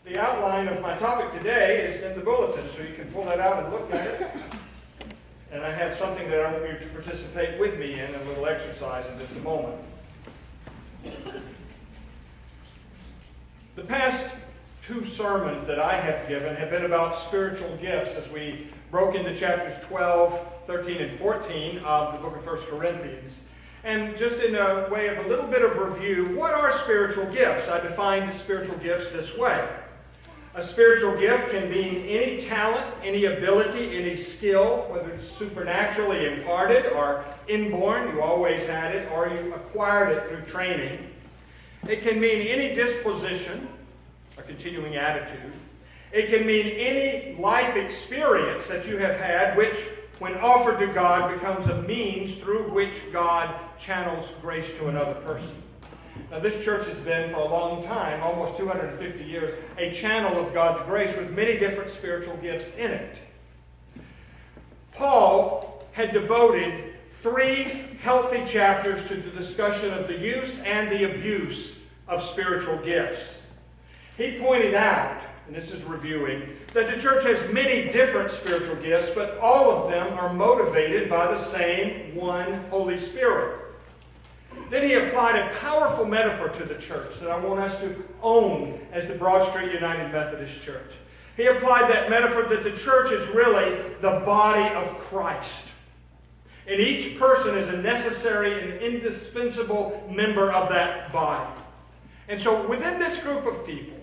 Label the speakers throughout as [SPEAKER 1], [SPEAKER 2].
[SPEAKER 1] The outline of my topic today is in the bulletin, so you can pull that out and look at it. And I have something that I want you to participate with me in, a little exercise in just a moment. The past two sermons that I have given have been about spiritual gifts as we broke into chapters 12, 13, and 14 of the book of 1 Corinthians. And just in a way of a little bit of review, what are spiritual gifts? I defined spiritual gifts this way. A spiritual gift can mean any talent, any ability, any skill, whether it's supernaturally imparted or inborn, you always had it, or you acquired it through training. It can mean any disposition, a continuing attitude. It can mean any life experience that you have had, which, when offered to God, becomes a means through which God channels grace to another person. Now, this church has been, for a long time, almost 250 years, a channel of God's grace with many different spiritual gifts in it. Paul had devoted 3 healthy chapters to the discussion of the use and the abuse of spiritual gifts. He pointed out, and this is reviewing, that the church has many different spiritual gifts, but all of them are motivated by the same one Holy Spirit. Then he applied a powerful metaphor to the church that I want us to own as the Broad Street United Methodist Church. He applied that metaphor that the church is really the body of Christ. And each person is a necessary and indispensable member of that body. And so within this group of people,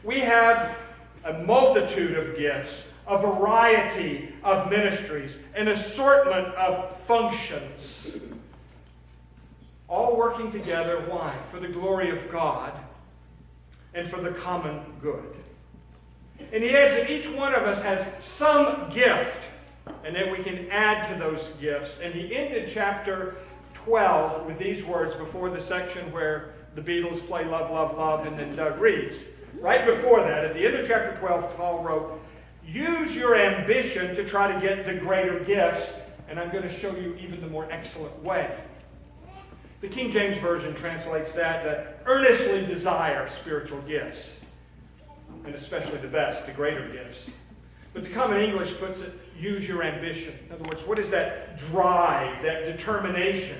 [SPEAKER 1] we have a multitude of gifts, a variety of ministries, an assortment of functions, all working together. Why? For the glory of God and for the common good. And he adds that each one of us has some gift, and that we can add to those gifts. And he ended chapter 12 with these words before the section where the Beatles play Love, Love, Love, and then Doug reads. Right before that, at the end of chapter 12, Paul wrote, "Use your ambition to try to get the greater gifts, and I'm going to show you even the more excellent way." The King James Version translates that earnestly desire spiritual gifts, and especially the best, the greater gifts. But the Common English puts it, use your ambition. In other words, what is that drive, that determination?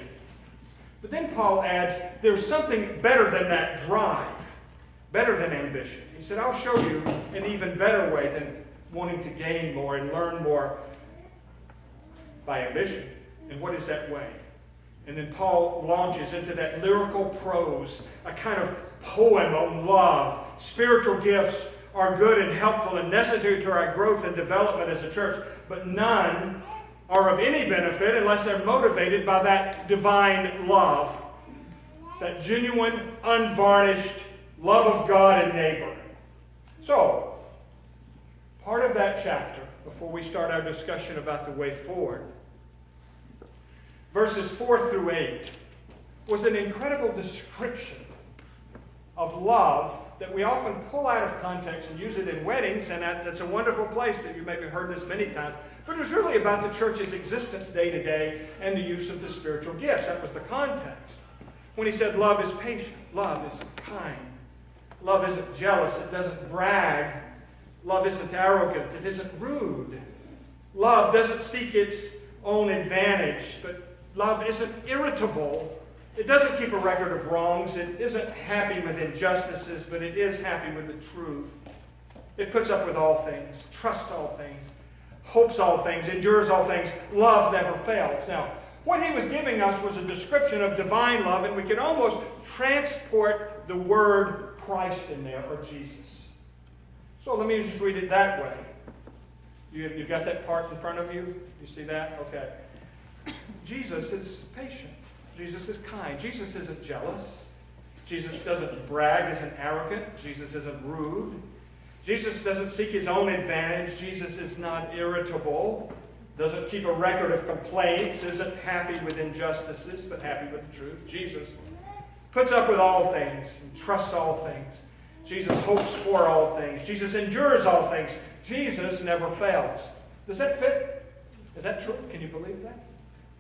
[SPEAKER 1] But then Paul adds, there's something better than that drive, better than ambition. He said, I'll show you an even better way than wanting to gain more and learn more by ambition. And what is that way? And then Paul launches into that lyrical prose, a kind of poem on love. Spiritual gifts are good and helpful and necessary to our growth and development as a church, but none are of any benefit unless they're motivated by that divine love, that genuine, unvarnished love of God and neighbor. So, part of that chapter, before we start our discussion about the way forward, verses 4 through 8, was an incredible description of love that we often pull out of context and use it in weddings, and that's a wonderful place that you maybe heard this many times. But it was really about the church's existence day to day and the use of the spiritual gifts. That was the context. When he said love is patient, love is kind, love isn't jealous, it doesn't brag, love isn't arrogant, it isn't rude, love doesn't seek its own advantage, but love isn't irritable. It doesn't keep a record of wrongs. It isn't happy with injustices, but it is happy with the truth. It puts up with all things, trusts all things, hopes all things, endures all things. Love never fails. Now, what he was giving us was a description of divine love, and we can almost transport the word Christ in there, or Jesus. So let me just read it that way. You've got that part in front of you? You see that? Okay. Jesus is patient. Jesus is kind. Jesus isn't jealous. Jesus doesn't brag, isn't arrogant. Jesus isn't rude. Jesus doesn't seek his own advantage. Jesus is not irritable. Doesn't keep a record of complaints. Isn't happy with injustices, but happy with the truth. Jesus puts up with all things and trusts all things. Jesus hopes for all things. Jesus endures all things. Jesus never fails. Does that fit? Is that true? Can you believe that?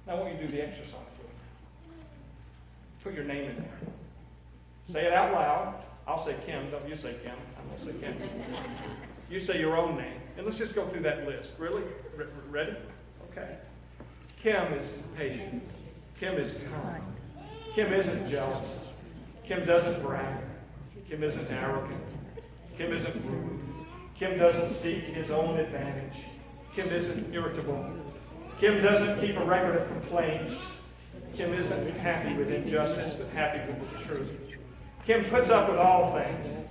[SPEAKER 1] Now I want you to do the exercise with me. Put your name in there. Say it out loud. I'll say Kim. Don't you say Kim. I'm going to say Kim. You say your own name. And let's just go through that list. Really? Ready? Okay. Kim is patient. Kim is kind. Kim isn't jealous. Kim doesn't brag. Kim isn't arrogant. Kim isn't rude. Kim doesn't seek his own advantage. Kim isn't irritable. Kim doesn't keep a record of complaints. Kim isn't happy with injustice, but happy with the truth. Kim puts up with all things.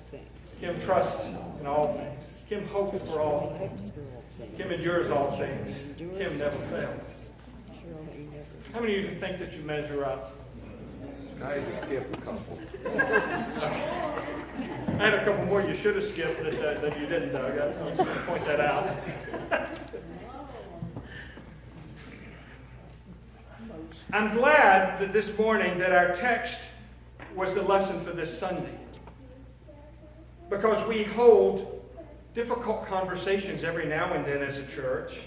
[SPEAKER 1] Kim trusts in all things. Kim hopes for all things. Kim endures all things. Kim never fails. How many of you think that you measure up?
[SPEAKER 2] I had to skip a couple.
[SPEAKER 1] I had a couple more you should have skipped that you didn't, Doug. I was going to point that out. I'm glad that this morning that our text was the lesson for this Sunday. Because we hold difficult conversations every now and then as a church.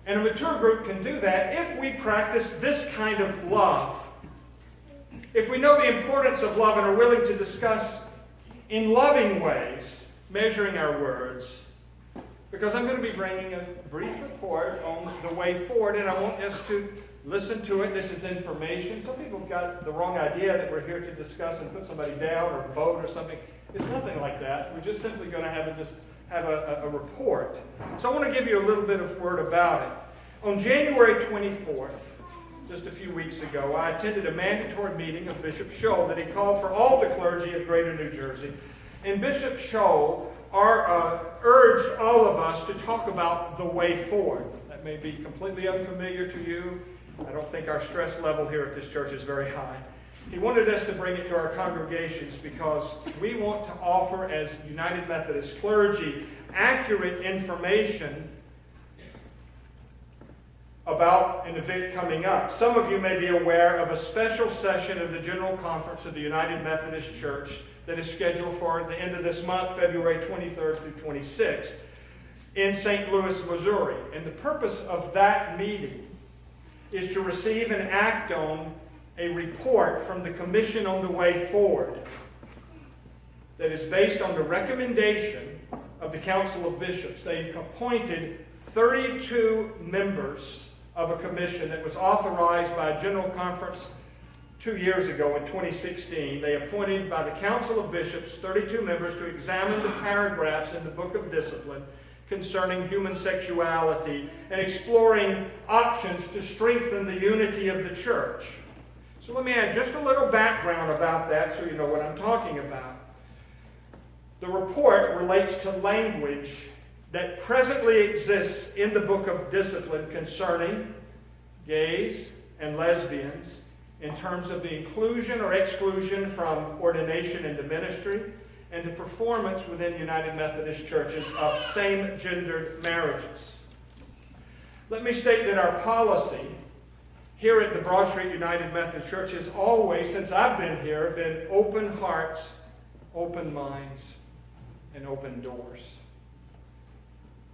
[SPEAKER 1] And a mature group can do that if we practice this kind of love. If we know the importance of love and are willing to discuss in loving ways, measuring our words, because I'm going to be bringing a brief report on the way forward, and I want us to listen to it. This is information. Some people have got the wrong idea that we're here to discuss and put somebody down or vote or something. It's nothing like that. We're just simply going to have a report. So I want to give you a little bit of word about it. On January 24th, just a few weeks ago, I attended a mandatory meeting of Bishop Scholl that he called for all the clergy of Greater New Jersey. And Bishop Scholl urged all of us to talk about the way forward. That may be completely unfamiliar to you. I don't think our stress level here at this church is very high. He wanted us to bring it to our congregations because we want to offer, as United Methodist clergy, accurate information about an event coming up. Some of you may be aware of a special session of the General Conference of the United Methodist Church that is scheduled for the end of this month, February 23rd through 26th, in St. Louis, Missouri. And the purpose of that meeting is to receive and act on a report from the Commission on the Way Forward that is based on the recommendation of the Council of Bishops. They appointed 32 members of a commission that was authorized by a General Conference 2 years ago in 2016. They appointed by the Council of Bishops 32 members to examine the paragraphs in the Book of Discipline concerning human sexuality and exploring options to strengthen the unity of the church. So let me add just a little background about that so you know what I'm talking about. The report relates to language that presently exists in the Book of Discipline concerning gays and lesbians in terms of the inclusion or exclusion from ordination into ministry and the performance within United Methodist churches of same-gendered marriages. Let me state that our policy here at the Broad Street United Methodist Church has always, since I've been here, been open hearts, open minds, and open doors.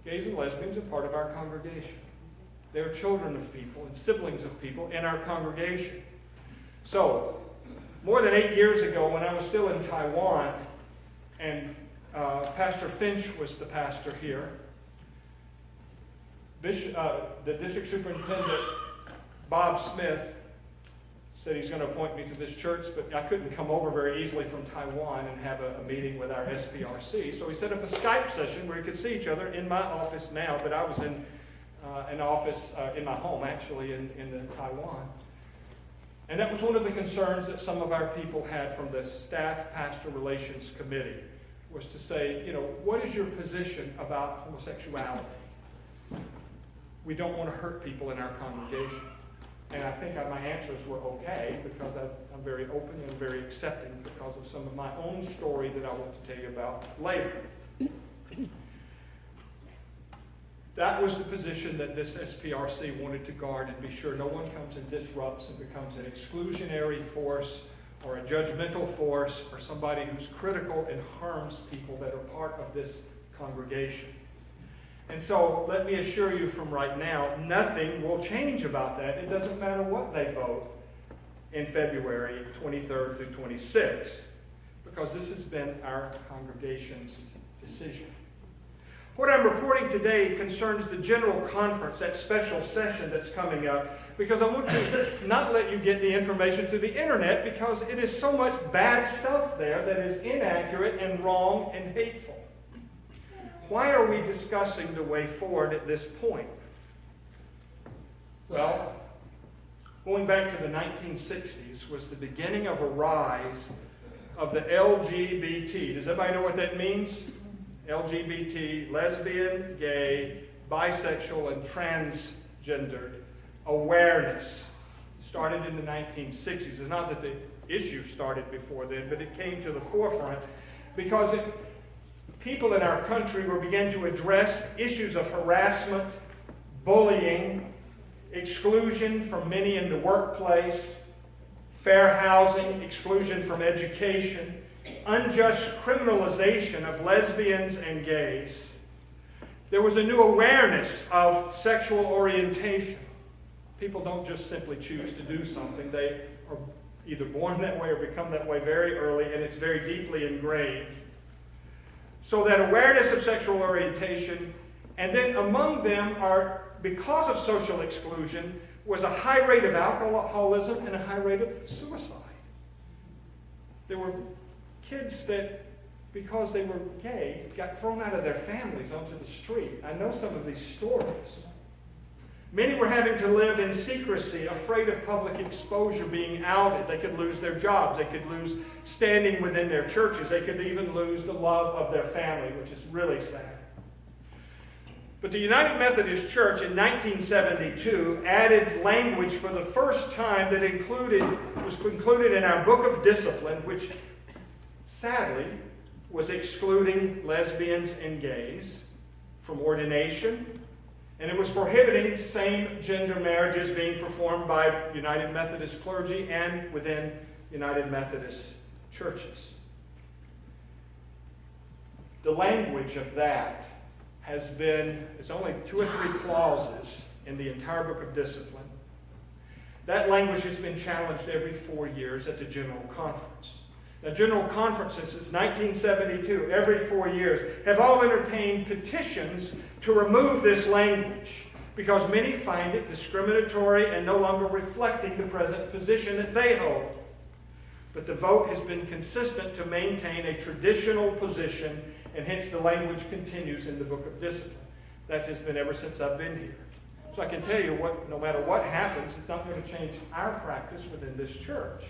[SPEAKER 1] Gays and lesbians are part of our congregation. They are children of people and siblings of people in our congregation. So, more than 8 years ago, when I was still in Taiwan, and Pastor Finch was the pastor here, the district superintendent, Bob Smith, said he's going to appoint me to this church, but I couldn't come over very easily from Taiwan and have a meeting with our SPRC. So he set up a Skype session where we could see each other in my office now, but I was in an office in my home, actually, in Taiwan. And that was one of the concerns that some of our people had from the Staff Pastor Relations Committee, was to say, what is your position about homosexuality? We don't want to hurt people in our congregation. And I think my answers were okay because I'm very open and very accepting because of some of my own story that I want to tell you about later. That was the position that this SPRC wanted to guard and be sure no one comes and disrupts and becomes an exclusionary force or a judgmental force or somebody who's critical and harms people that are part of this congregation. And so let me assure you from right now, nothing will change about that. It doesn't matter what they vote in February 23rd through 26th. because this has been our congregation's decision. What I'm reporting today concerns the General Conference, that special session that's coming up, because I want to not let you get the information through the internet, because it is so much bad stuff there that is inaccurate and wrong and hateful. Why are we discussing the way forward at this point? Well, going back to the 1960s was the beginning of a rise of the LGBT. Does everybody know what that means? LGBT, lesbian, gay, bisexual, and transgendered awareness. Started in the 1960s. It's not that the issue started before then, but it came to the forefront because people in our country were beginning to address issues of harassment, bullying, exclusion from many in the workplace, fair housing, exclusion from education, unjust criminalization of lesbians and gays. There was a new awareness of sexual orientation. People don't just simply choose to do something. They are either born that way or become that way very early, and it's very deeply ingrained. So that awareness of sexual orientation, and then among them are, because of social exclusion, was a high rate of alcoholism and a high rate of suicide. There were kids that, because they were gay, got thrown out of their families onto the street. I know some of these stories. Many were having to live in secrecy, afraid of public exposure, being outed. They could lose their jobs. They could lose standing within their churches. They could even lose the love of their family, which is really sad. But the United Methodist Church in 1972 added language for the first time that was included in our Book of Discipline, which sadly was excluding lesbians and gays from ordination, and it was prohibiting same-gender marriages being performed by United Methodist clergy and within United Methodist churches. The language of that has been, it's only 2 or 3 clauses in the entire Book of Discipline. That language has been challenged every 4 years at the General Conference. Now, General Conferences since 1972, every 4 years, have all entertained petitions to remove this language because many find it discriminatory and no longer reflecting the present position that they hold. But the vote has been consistent to maintain a traditional position, and hence the language continues in the Book of Discipline. That has been ever since I've been here. So I can tell you, no matter what happens, it's not going to change our practice within this church.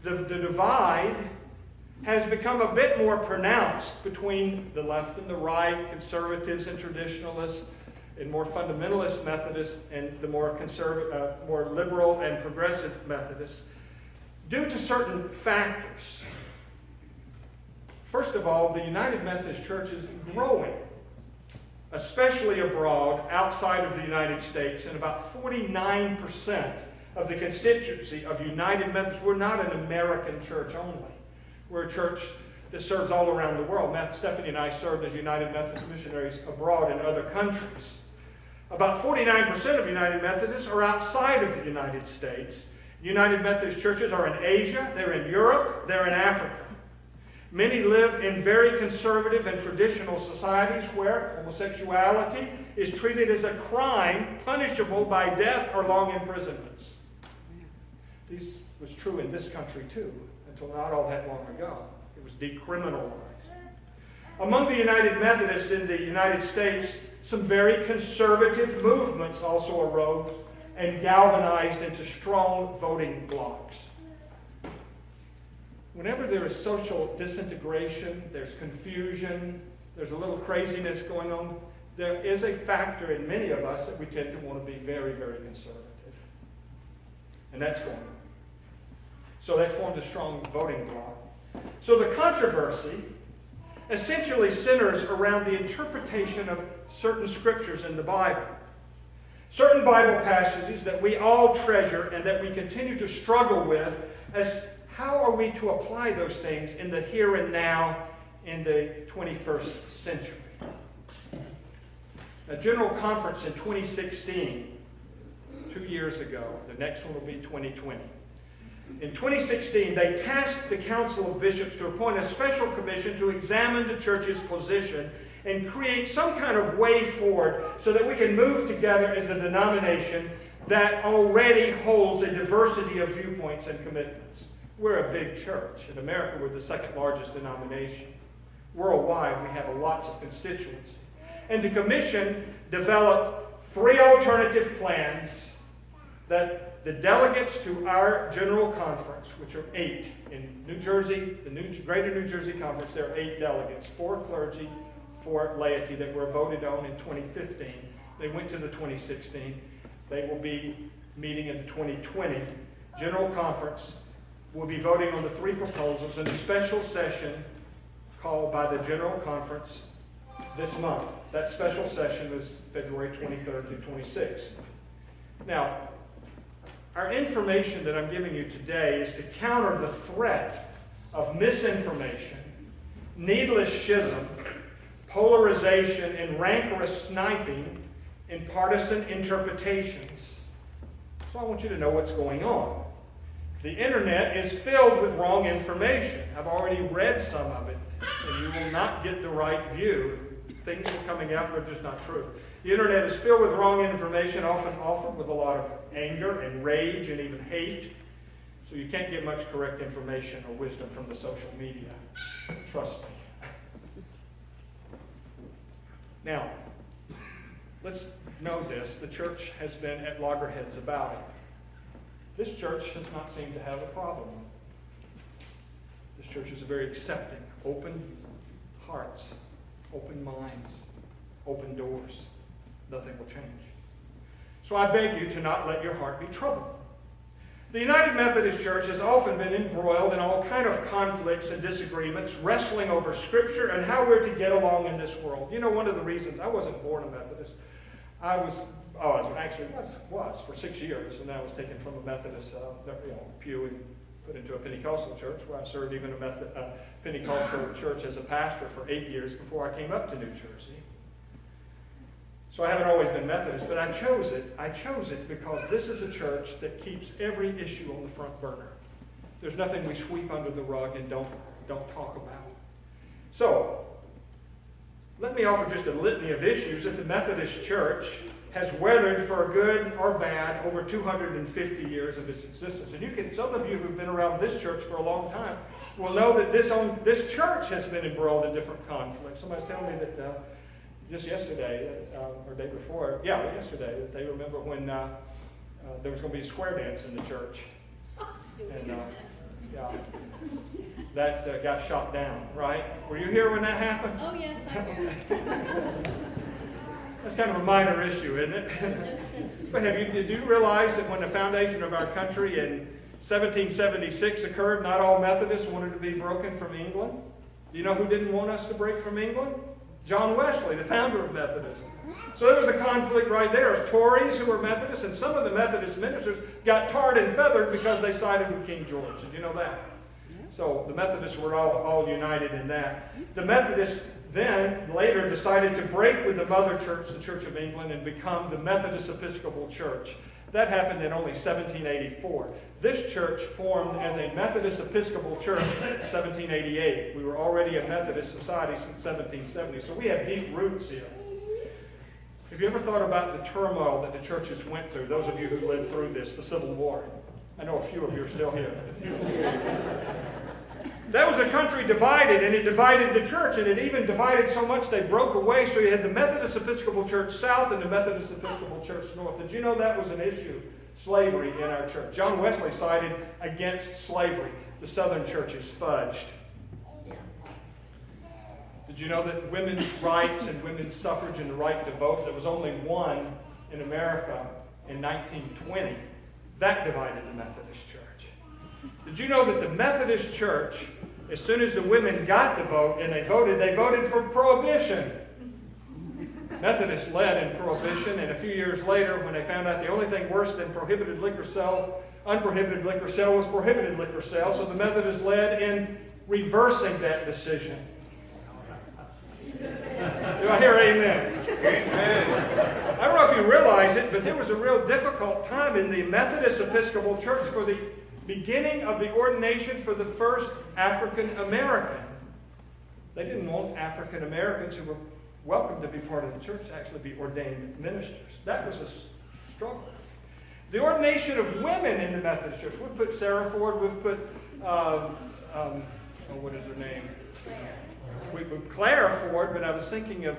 [SPEAKER 1] The divide has become a bit more pronounced between the left and the right, conservatives and traditionalists, and more fundamentalist Methodists, and the more liberal and progressive Methodists, due to certain factors. First of all, the United Methodist Church is growing, especially abroad, outside of the United States, and about 49% of the constituency of United Methodists. We're not an American church only. We're a church that serves all around the world. Stephanie and I served as United Methodist missionaries abroad in other countries. About 49% of United Methodists are outside of the United States. United Methodist churches are in Asia, they're in Europe, they're in Africa. Many live in very conservative and traditional societies where homosexuality is treated as a crime punishable by death or long imprisonments. This was true in this country too, until not all that long ago. It was decriminalized. Among the United Methodists in the United States, some very conservative movements also arose and galvanized into strong voting blocs. Whenever there is social disintegration, there's confusion, there's a little craziness going on, there is a factor in many of us that we tend to want to be very, very conservative. And that's going on. So that formed a strong voting bloc. So the controversy essentially centers around the interpretation of certain scriptures in the Bible. Certain Bible passages that we all treasure and that we continue to struggle with as how are we to apply those things in the here and now in the 21st century. A General Conference in 2016, 2 years ago, the next one will be 2020, In 2016, they tasked the Council of Bishops to appoint a special commission to examine the church's position and create some kind of way forward so that we can move together as a denomination that already holds a diversity of viewpoints and commitments. We're a big church. In America, we're the second largest denomination. Worldwide, we have lots of constituency. And the commission developed 3 alternative plans that the delegates to our General Conference, which are 8 in New Jersey, the Greater New Jersey Conference, there are 8 delegates, 4 clergy, 4 laity that were voted on in 2015. They went to the 2016. They will be meeting in the 2020 General Conference. We'll be voting on the 3 proposals in a special session called by the General Conference this month. That special session is February 23rd through 26th. Now, our information that I'm giving you today is to counter the threat of misinformation, needless schism, polarization, and rancorous sniping in partisan interpretations. So I want you to know what's going on. The internet is filled with wrong information. I've already read some of it, and you will not get the right view. Things are coming out that are just not true. The internet is filled with wrong information, often offered with a lot of anger and rage and even hate. So you can't get much correct information or wisdom from the social media. Trust me. Now, let's know this. The church has been at loggerheads about it. This church does not seem to have a problem. This church is very accepting, open hearts, open minds, open doors. Nothing will change. So I beg you to not let your heart be troubled. The United Methodist Church has often been embroiled in all kind of conflicts and disagreements, wrestling over Scripture and how we're to get along in this world. You know, one of the reasons I wasn't born a Methodist, I was for 6 years, and I was taken from a Methodist pew and put into a Pentecostal church, where I served even a Pentecostal church as a pastor for 8 years before I came up to New Jersey. So I haven't always been Methodist, but I chose it. I chose it because this is a church that keeps every issue on the front burner. There's nothing we sweep under the rug and don't talk about. So, let me offer just a litany of issues that the Methodist Church has weathered for good or bad over 250 years of its existence. And some of you who've been around this church for a long time will know that this church has been embroiled in different conflicts. Somebody's telling me that just yesterday, or day before, yesterday, that they remember when there was going to be a square dance in the church. And that got shot down, right? Were you here when that happened?
[SPEAKER 3] Oh, yes, I was.
[SPEAKER 1] That's kind of a minor issue, isn't it?
[SPEAKER 3] No sense.
[SPEAKER 1] But did you realize that when the foundation of our country in 1776 occurred, not all Methodists wanted to be broken from England? Do you know who didn't want us to break from England? John Wesley, the founder of Methodism. So there was a conflict right there of Tories who were Methodists, and some of the Methodist ministers got tarred and feathered because they sided with King George. Did you know that? So the Methodists were all united in that. The Methodists then later decided to break with the mother church, the Church of England, and become the Methodist Episcopal Church. That happened in only 1784. This church formed as a Methodist Episcopal Church in 1788. We were already a Methodist society since 1770, so we have deep roots here. Have you ever thought about the turmoil that the churches went through, those of you who lived through this, the Civil War? I know a few of you are still here. That was a country divided, and it divided the church, and it even divided so much they broke away, so you had the Methodist Episcopal Church South and the Methodist Episcopal Church North. Did you know that was an issue? Slavery in our church. John Wesley sided against slavery. The Southern churches fudged. Did you know that women's rights and women's suffrage and the right to vote, there was only one in America in 1920? That divided the Methodist Church. Did you know that the Methodist Church, as soon as the women got the vote and they voted for prohibition? Methodists led in prohibition, and a few years later, when they found out the only thing worse than unprohibited liquor sale was prohibited liquor sale, so the Methodists led in reversing that decision. Do I hear amen? Amen. I don't know if you realize it, but there was a real difficult time in the Methodist Episcopal Church for the beginning of the ordination for the first African American. They didn't want African Americans who were welcome to be part of the church to actually be ordained ministers. That was a struggle. The ordination of women in the Methodist Church. We've put Sarah Ford, we've put, what is her name? We put Claire Ford, but I was thinking of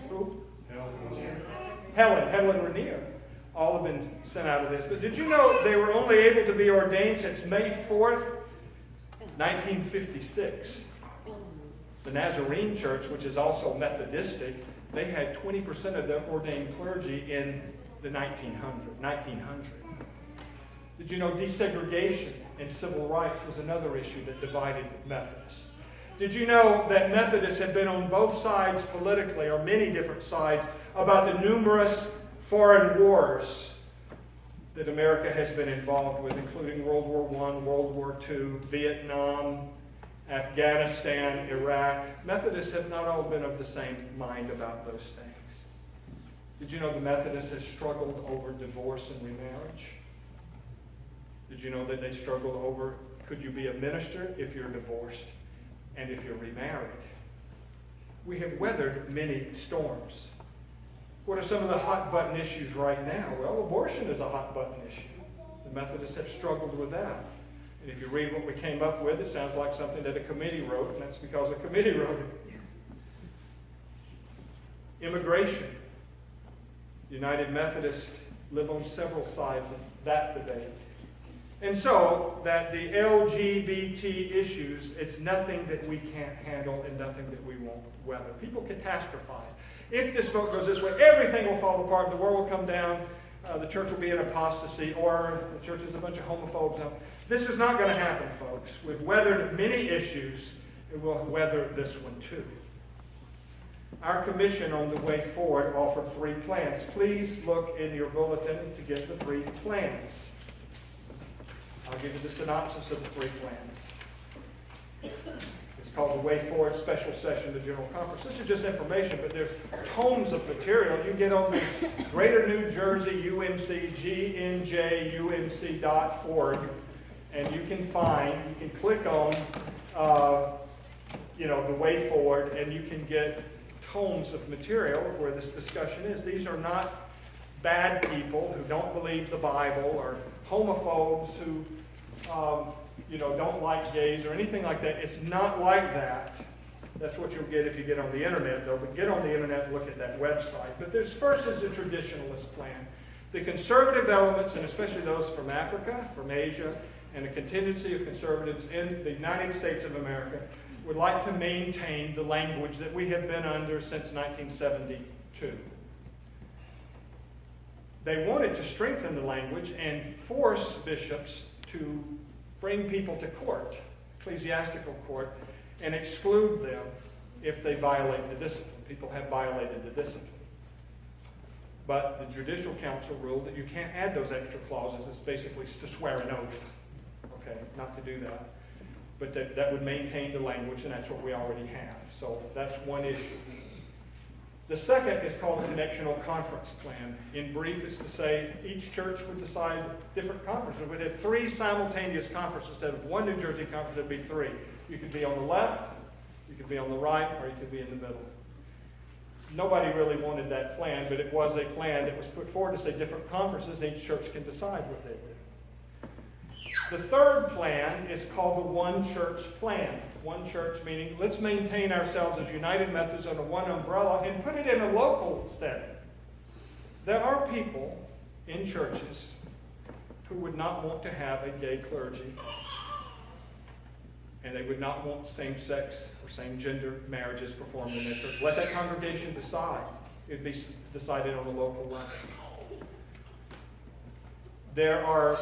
[SPEAKER 1] who? Helen Rainier. All have been sent out of this. But did you know they were only able to be ordained since May 4th, 1956? The Nazarene Church, which is also Methodistic, they had 20% of their ordained clergy in the 1900. Did you know desegregation and civil rights was another issue that divided Methodists? Did you know that Methodists have been on both sides politically, or many different sides, about the numerous foreign wars that America has been involved with, including World War I, World War II, Vietnam, Afghanistan, Iraq? Methodists have not all been of the same mind about those things. Did you know the Methodists have struggled over divorce and remarriage? Did you know that they struggled over, could you be a minister if you're divorced and if you're remarried? We have weathered many storms. What are some of the hot button issues right now? Well, abortion is a hot button issue. The Methodists have struggled with that. And if you read what we came up with, it sounds like something that a committee wrote, and that's because a committee wrote it. Immigration. United Methodists live on several sides of that debate. And so, that the LGBT issues, it's nothing that we can't handle and nothing that we won't weather. People catastrophize. If this vote goes this way, everything will fall apart, the world will come down, the church will be in apostasy, or the church is a bunch of homophobes. No, this is not going to happen, folks. We've weathered many issues, and we'll weather this one too. Our commission on the way forward offered 3 plans. Please look in your bulletin to get the 3 plans. I'll give you the synopsis of the 3 plans. It's called the Way Forward Special Session of the General Conference. This is just information, but there's tomes of material. You get on the Greater New Jersey UMC, gnjumc.org, and you can click on, the Way Forward, and you can get tomes of material where this discussion is. These are not bad people who don't believe the Bible, or homophobes who don't like gays or anything like that. It's not like that. That's what you'll get if you get on the internet, though. But get on the internet and look at that website. But there's first is the traditionalist plan. The conservative elements, and especially those from Africa, from Asia, and a contingency of conservatives in the United States of America, would like to maintain the language that we have been under since 1972. They wanted to strengthen the language and force bishops to bring people to court, ecclesiastical court, and exclude them if they violate the discipline. People have violated the discipline. But the Judicial Council ruled that you can't add those extra clauses. It's basically to swear an oath, okay, not to do that. But that would maintain the language, and that's what we already have. So that's one issue. The second is called a connectional conference plan. In brief, it's to say each church would decide different conferences. We'd have 3 simultaneous conferences instead of 1 New Jersey conference. It'd be 3. You could be on the left, you could be on the right, or you could be in the middle. Nobody really wanted that plan, but it was a plan that was put forward to say different conferences. Each church can decide what they do. The third plan is called the One Church Plan. One church meaning let's maintain ourselves as United Methodists under one umbrella and put it in a local setting. There are people in churches who would not want to have a gay clergy, and they would not want same-sex or same-gender marriages performed in their church. Let that congregation decide. It would be decided on a local level. There are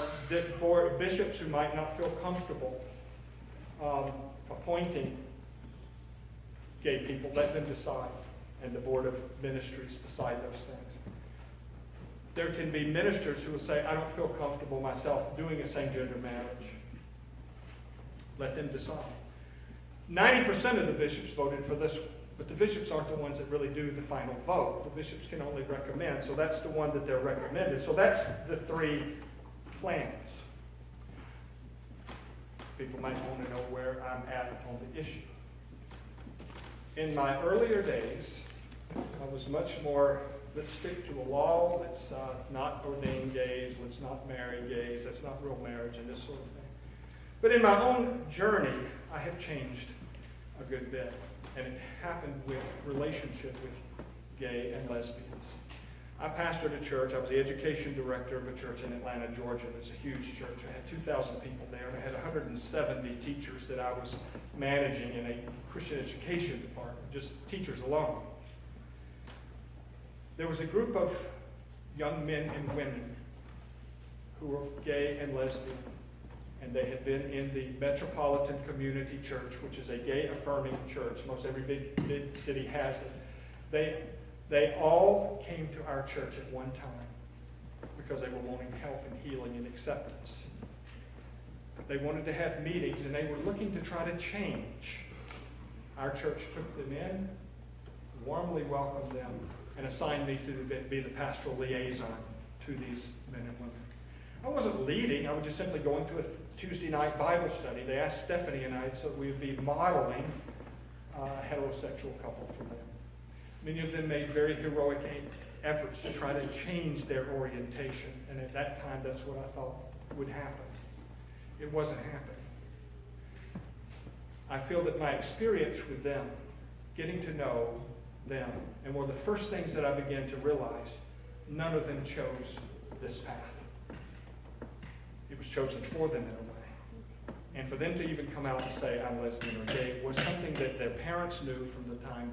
[SPEAKER 1] bishops who might not feel comfortable appointing gay people. Let them decide, and the Board of Ministries decide those things. There can be ministers who will say, I don't feel comfortable myself doing a same-gender marriage. Let them decide. 90% of the bishops voted for this one, but the bishops aren't the ones that really do the final vote. The bishops can only recommend, so that's the one that they're recommended. So that's the 3 plans. People might want to know where I'm at on the issue. In my earlier days, I was much more, let's stick to a law, let's not ordain gays, let's not marry gays, that's not real marriage and this sort of thing. But in my own journey, I have changed a good bit. And it happened with relationship with gay and lesbians. I pastored a church. I was the education director of a church in Atlanta, Georgia. It's a huge church. I had 2,000 people there, and I had 170 teachers that I was managing in a Christian education department, just teachers alone. There was a group of young men and women who were gay and lesbian, and they had been in the Metropolitan Community Church, which is a gay-affirming church. Most every big city has it. They all came to our church at one time because they were wanting help and healing and acceptance. They wanted to have meetings, and they were looking to try to change. Our church took them in, warmly welcomed them, and assigned me to be the pastoral liaison to these men and women. I wasn't leading. I was just simply going to a Tuesday night Bible study. They asked Stephanie and I so we would be modeling a heterosexual couple for them. Many of them made very heroic efforts to try to change their orientation, and at that time that's what I thought would happen. It wasn't happening. I feel that my experience with them, getting to know them, and one of the first things that I began to realize, none of them chose this path. It was chosen for them in a way. And for them to even come out and say, I'm lesbian or gay, was something that their parents knew from the time.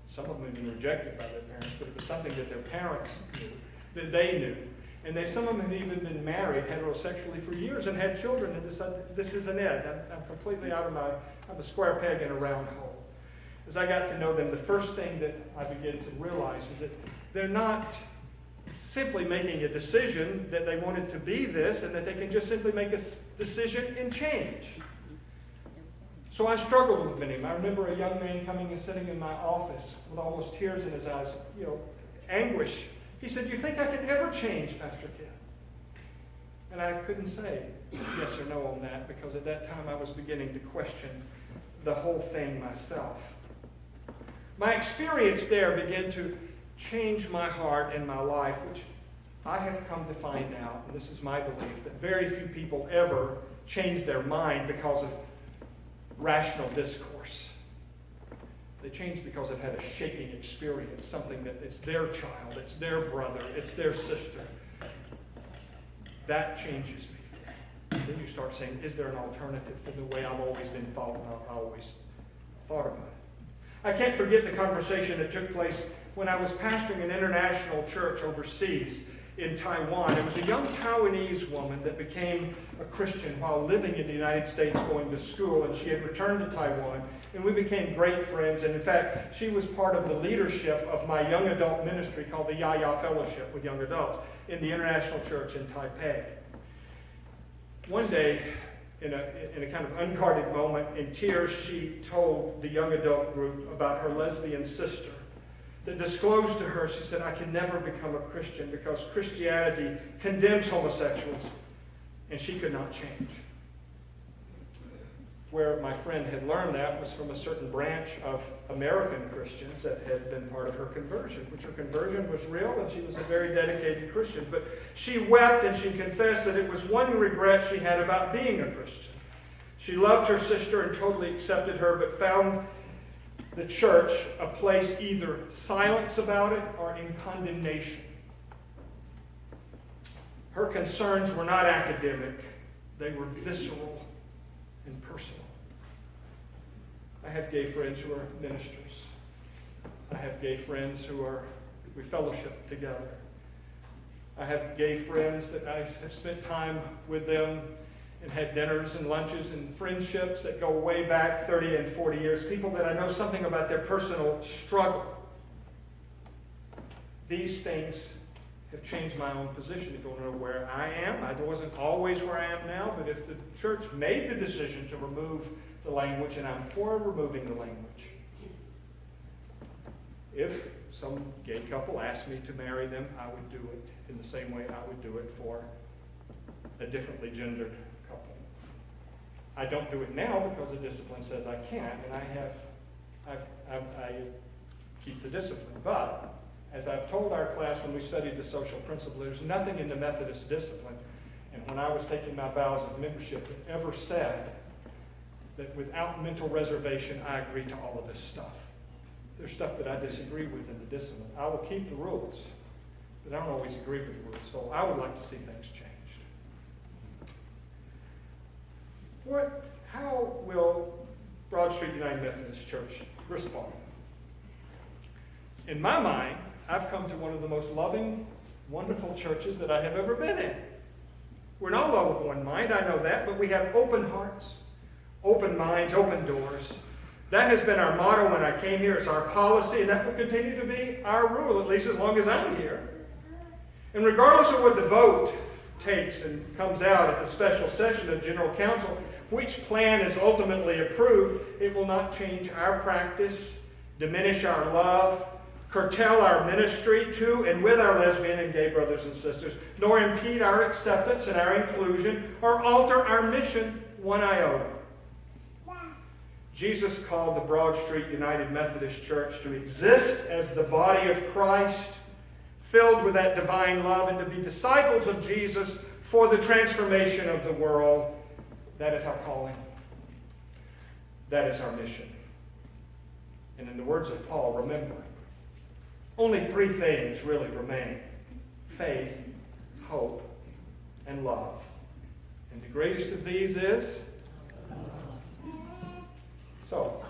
[SPEAKER 1] Some of them had been rejected by their parents, but it was something that their parents knew, that they knew. And some of them had even been married heterosexually for years and had children and decided, this isn't it. I'm completely I'm a square peg in a round hole. As I got to know them, the first thing that I began to realize is that they're not simply making a decision that they wanted to be this and that they can just simply make a decision and change. So I struggled with many of them. I remember a young man coming and sitting in my office with almost tears in his eyes, anguish. He said, "You think I could ever change, Pastor Ken?" And I couldn't say yes or no on that because at that time I was beginning to question the whole thing myself. My experience there began to change my heart and my life, which I have come to find out, and this is my belief, that very few people ever change their mind because of rational discourse. They change because they've had a shaking experience, something that it's their child, it's their brother, it's their sister. That changes me. Then you start saying, is there an alternative to the way I've always been thought and I've always thought about it? I can't forget the conversation that took place when I was pastoring an international church overseas in Taiwan. There was a young Taiwanese woman that became a Christian while living in the United States going to school, and she had returned to Taiwan, and we became great friends. And in fact, she was part of the leadership of my young adult ministry called the Yaya Fellowship with young adults in the International Church in Taipei. One day, in a kind of unguarded moment, in tears, she told the young adult group about her lesbian sister that disclosed to her, she said, I can never become a Christian because Christianity condemns homosexuals, and she could not change. Where my friend had learned that was from a certain branch of American Christians that had been part of her conversion, which her conversion was real, and she was a very dedicated Christian. But she wept and she confessed that it was one regret she had about being a Christian. She loved her sister and totally accepted her, but found the church a place either silence about it or in condemnation. Her concerns were not academic, they were visceral and personal. I have gay friends who are ministers. I have gay friends we fellowship together. I have gay friends that I have spent time with them and had dinners and lunches and friendships that go way back 30 and 40 years, people that I know something about their personal struggle. These things have changed my own position. If you want to know where I am, I wasn't always where I am now, but if the church made the decision to remove the language, and I'm for removing the language. If some gay couple asked me to marry them, I would do it in the same way I would do it for a differently gendered couple. I don't do it now because the discipline says I can't, and I keep the discipline. But as I've told our class when we studied the social principle, there's nothing in the Methodist discipline, and when I was taking my vows of membership, that ever said that without mental reservation, I agree to all of this stuff. There's stuff that I disagree with in the discipline. I will keep the rules, but I don't always agree with the rules. So I would like to see things changed. How will Broad Street United Methodist Church respond? In my mind, I've come to one of the most loving, wonderful churches that I have ever been in. We're not low of one mind, I know that, but we have open hearts, open minds, open doors. That has been our motto when I came here. It's our policy, and that will continue to be our rule, at least as long as I'm here. And regardless of what the vote takes and comes out at the special session of General Council, which plan is ultimately approved, it will not change our practice, diminish our love, curtail our ministry to and with our lesbian and gay brothers and sisters, nor impede our acceptance and our inclusion, or alter our mission one iota. Jesus called the Broad Street United Methodist Church to exist as the body of Christ, filled with that divine love, and to be disciples of Jesus for the transformation of the world. That is our calling. That is our mission. And in the words of Paul, remember, only three things really remain: faith, hope, and love. And the greatest of these is? So,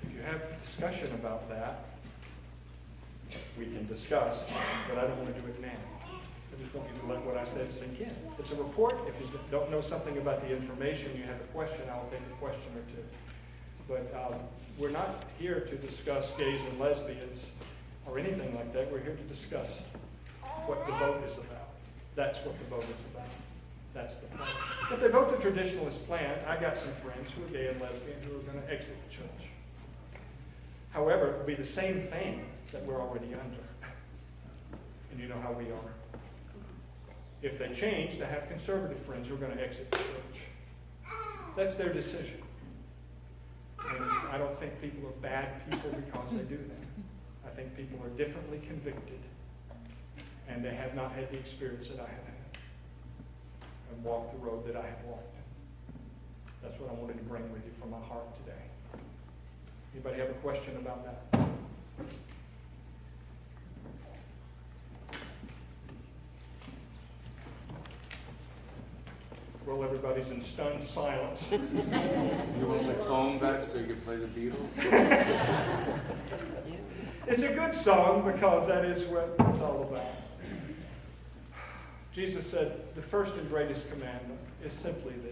[SPEAKER 1] if you have discussion about that, we can discuss, but I don't want to do it now. I just want you to let what I said sink in. It's a report. If you don't know something about the information, you have a question, I'll take a question or two. But we're not here to discuss gays and lesbians or anything like that. We're here to discuss what the vote is about. That's what the vote is about. That's the plan. If they vote the traditionalist plan, I got some friends who are gay and lesbian who are going to exit the church. However, it will be the same thing that we're already under. And you know how we are. If they change, they have conservative friends who are going to exit the church. That's their decision. And I don't think people are bad people because they do that. I think people are differently convicted, and they have not had the experience that I have had and walked the road that I have walked. That's what I wanted to bring with you from my heart today. Anybody have a question about that? Well, everybody's in stunned silence.
[SPEAKER 2] You want my phone back so you can play the Beatles?
[SPEAKER 1] It's a good song because that is what it's all about. Jesus said the first and greatest commandment is simply this.